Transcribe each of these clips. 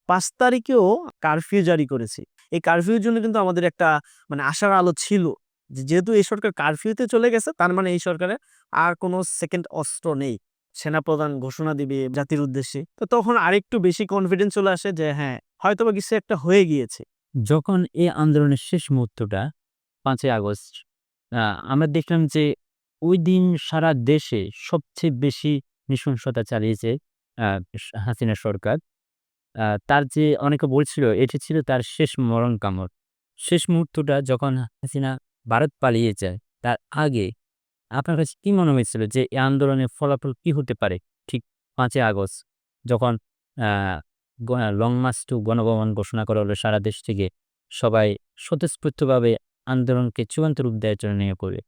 ৫ তারিখেও কারফিউ জারি করেছি। এই কারফিউর জন্য কিন্তু আমাদের একটা আশার আলো ছিল। যেহেতু এই সরকার কারফিউতে চলে গেছে, তার মানে এই সরকারের আর কোনো সেকেন্ড অস্ত্র নেই। সেনাপ্রধান ঘোষণা দিবে জাতির উদ্দেশ্যে। তো তখন আরেকটু বেশি কনফিডেন্স চলে আসে যে হ্যাঁ, হয়তোবা কিছু একটা হয়ে গিয়েছে। যখন এই আন্দোলনের শেষ মুহূর্তটা ৫ই আগস্ট আ আমরা দেখলাম যে ঐদিন সারা দেশে সবচেয়ে বেশি নৃশংসতা চালিয়েছে আ হাসিনা সরকার। তার যে অনেকে বলছিল এটি ছিল তার শেষ মরণ কামড়। শেষ মুহূর্তটা যখন হাসিনা ভারত পালিয়ে যায়, তার আগে আপনার কাছে কি মনে হয়েছিল যে এই আন্দোলনের ফলাফল কি হতে পারে? ঠিক ৫ই আগস্ট যখন আ গ লং মার্চ টু গণভবন ঘোষণা করা হলো সারা দেশ থেকে সবাই স্বতঃস্ফূর্তভাবে আন্দোলনকে চূড়ান্ত রূপ দেওয়ার জন্য নেমে পড়ে।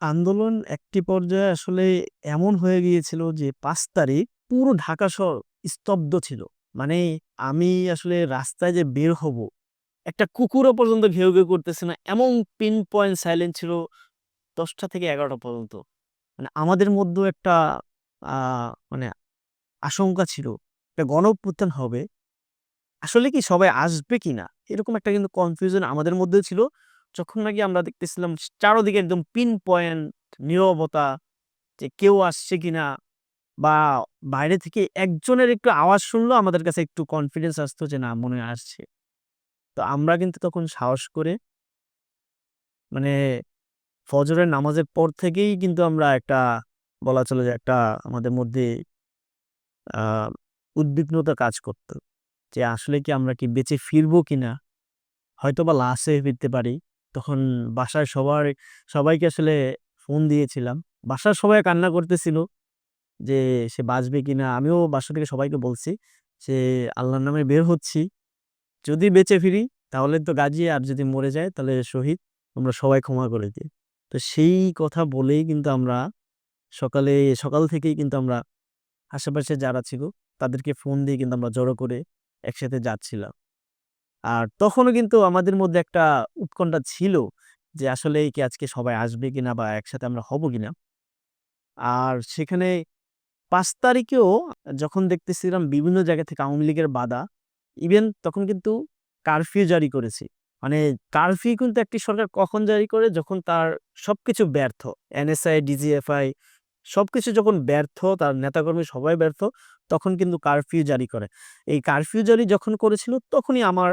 আন্দোলন একটি পর্যায়ে আসলে এমন হয়ে গিয়েছিল যে ৫ তারিখ পুরো ঢাকা শহর স্তব্ধ ছিল। মানে আমি আসলে রাস্তায় যে বের হব, একটা কুকুরও পর্যন্ত ঘেউ, ঘেউ করতেছে না। এমন পিন পয়েন্ট সাইলেন্ট ছিল ১০টা থেকে ১১টা পর্যন্ত। আমাদের মধ্যেও একটা আ মানে আশঙ্কা ছিল। একটা গণঅভ্যুত্থান হবে। আসলে কি সবাই আসবে কিনা? এরকম একটা কিন্তু কনফিউশন আমাদের মধ্যেও ছিল। যখন নাকি আমরা দেখতেছিলাম চারদিকে একদম পিন পয়েন্ট নীরবতা, যে কেউ আসছে কিনা বা বাইরে থেকে একজনের একটু আওয়াজ শুনলেও আমাদের কাছে একটু কনফিডেন্স আসতো যে না মনে হয় আসছে। তো আমরা কিন্তু তখন সাহস করে মানে ফজরের নামাজের পর থেকেই কিন্তু আমরা একটা বলা চলে যে একটা আমাদের মধ্যে আ উদ্বিগ্নতা কাজ করত। যে আসলে কি আমরা কি বেঁচে ফিরবো কিনা? হয়তোবা লাশ হয়ে ফিরতে পারি। তখন বাসায় সবাইকে আসলে ফোন দিয়েছিলাম। বাসার সবাই কান্না করতেছিল যে সে বাঁচবে কিনা? আমিও বাসা থেকে সবাইকে বলছি যে, "আল্লাহর নামে বের হচ্ছি। যদি বেঁচে ফিরি তাহলে তো গাজী, আর যদি মরে যাই তাহলে শহীদ। তোমরা সবাই ক্ষমা করে দিও।" তো সেই কথা বলেই কিন্তু আমরা সকালে সকাল থেকেই কিন্তু আমরা আশেপাশে যারা ছিল তাদেরকে ফোন দিয়ে কিন্তু আমরা জড়ো করে একসাথে যাচ্ছিলাম। আর তখনও কিন্তু আমাদের মধ্যে একটা উৎকণ্ঠা ছিল যে আসলেই কি আজকে সবাই আসবে কিনা বা একসাথে আমরা হব কিনা। আর সেখানে ৫ তারিখেও যখন দেখতেছিলাম বিভিন্ন জায়গা থেকে আওয়ামী লীগের বাধা, ইভেন তখন কিন্তু কারফিউ জারি করেছি। মানে কারফিউ কিন্তু একটি সরকার কখন জারি করে? যখন তার সবকিছু ব্যর্থ। এনএসআই, ডিজিএফআই সবকিছু যখন ব্যর্থ, তার নেতাকর্মী সবাই ব্যর্থ, তখন কিন্তু কারফিউ জারি করে। এই কারফিউ জারি যখন করেছিল তখনই আমার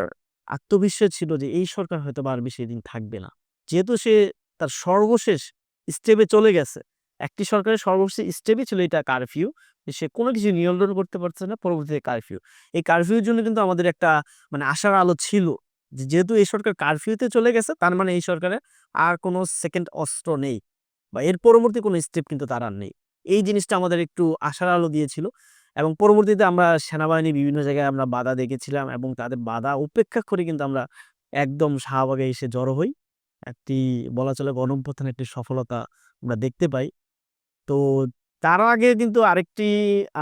আত্মবিশ্বাস ছিল যে এই সরকার হয়তোবা আর বেশিদিন থাকবে না। যেহেতু সে তার সর্বশেষ স্টেপে চলে গেছে। একটি সরকারের সর্বশেষ স্টেপই ছিল এটা কারফিউ। সে কোনো কিছু নিয়ন্ত্রণ করতে পারছে না, পরবর্তীতে কারফিউ। এই কারফিউর জন্য কিন্তু আমাদের একটা আশার আলো ছিল। যেহেতু এই সরকার কারফিউতে চলে গেছে, তার মানে এই সরকারের আর কোনো সেকেন্ড অস্ত্র নেই বা এর পরবর্তী কোনো স্টেপ কিন্তু তার আর নেই। এই জিনিসটা আমাদের একটু আশার আলো দিয়েছিল এবং পরবর্তীতে আমরা সেনাবাহিনীর বিভিন্ন জায়গায় আমরা বাধা দেখেছিলাম এবং তাদের বাধা উপেক্ষা করে কিন্তু আমরা একদম শাহবাগে এসে জড়ো হই। একটি বলা চলে গণঅভ্যুত্থানের একটি সফলতা আমরা দেখতে পাই। তো তার আগে কিন্তু আরেকটি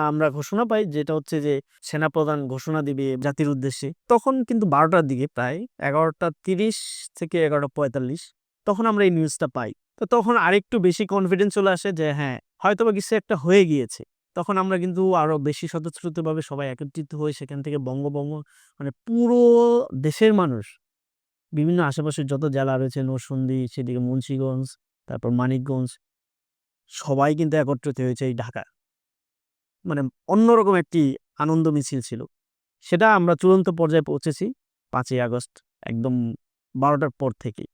আমরা ঘোষণা পাই, যেটা হচ্ছে যে সেনাপ্রধান ঘোষণা দিবে জাতির উদ্দেশ্যে। তখন কিন্তু ১২টার দিকে প্রায় ১১:৩০ থেকে ১১:৪৫ তখন আমরা এই নিউজটা পাই। তো তখন আরেকটু বেশি কনফিডেন্স চলে আসে যে হ্যাঁ, হয়তোবা কিছু একটা হয়ে গিয়েছে। তখন আমরা কিন্তু আরো বেশি স্বতঃস্ফূর্তভাবে সবাই একত্রিত হই সেখান থেকে বঙ্গভঙ্গ পুরো দেশের মানুষ, বিভিন্ন আশেপাশের যত জেলা রয়েছে নরসিংদী, সেদিকে মুন্সিগঞ্জ, তারপর মানিকগঞ্জ সবাই কিন্তু একত্রিত হয়েছে এই ঢাকা। মানে অন্যরকম একটি আনন্দ মিছিল ছিল। সেটা আমরা চূড়ান্ত পর্যায়ে পৌঁছেছি ৫ই আগস্ট একদম ১২টার পর থেকেই।